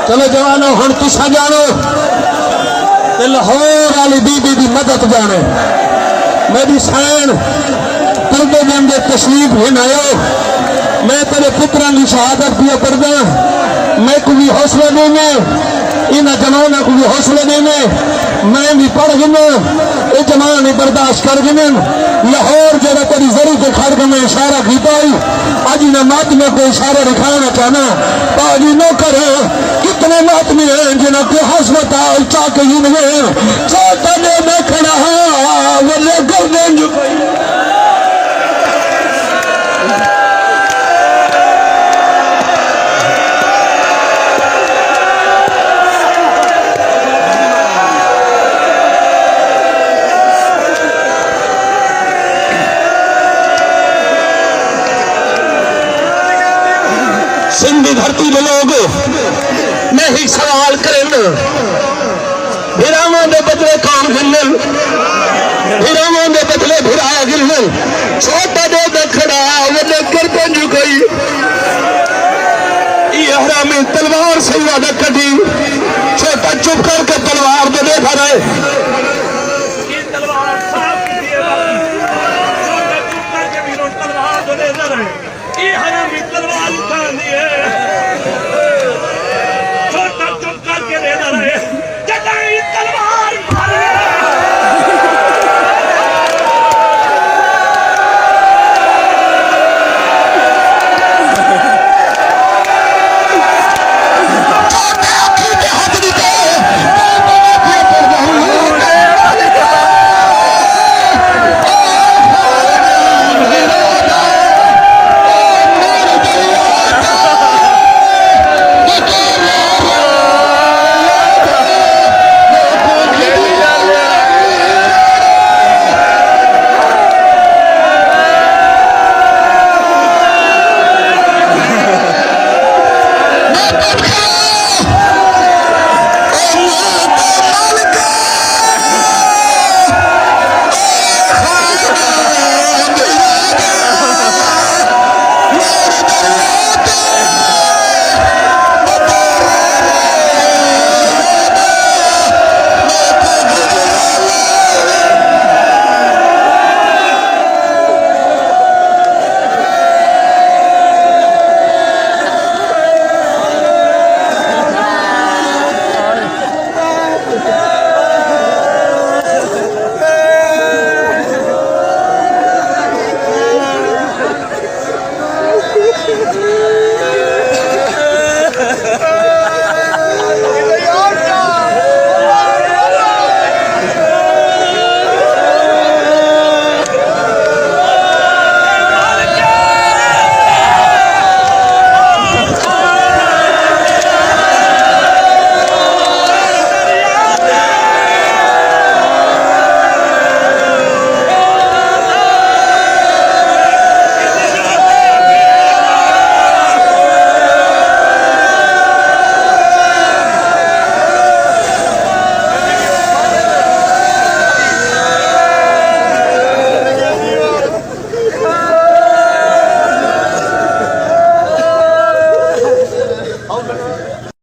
चलो जवानो हुण तुसा जानो ते लाहौर वाली बीबी की मदद जाने। मेरी सैन तुरदे दिन दे तशरीफ हिन आयो। मैं तेरे पुत्रा की शहादत दिया पढ़दा। मैं को भी हौसला देने, इन्होंने जमाना को भी हौसला देने। मैं भी पढ़ गिना, ये जमान बर्दाश्त कर गिने। लाहौर जरा तेरी जरूर के खड़ के मैं इशारा किया। अज मैं मातमे को इशारा दिखाना चाहना। पाजी न करे कितने मातमी हैं जिन्हें को हस्पताल चाक ही नहीं छोटा ने मैं खड़ा वो लेकर देंगे। सिंधी धरती के लोग मैं ही सवाल करें भिरावां दे बदले कौन गिनन, भिरावां दे बदले भिरा गिनन। छोटा दे दखड़ा वो लेकर पंजू गई। ये हरामी तलवार से वादा कटी। छोटा चुप करके तलवार दे देखा रहे।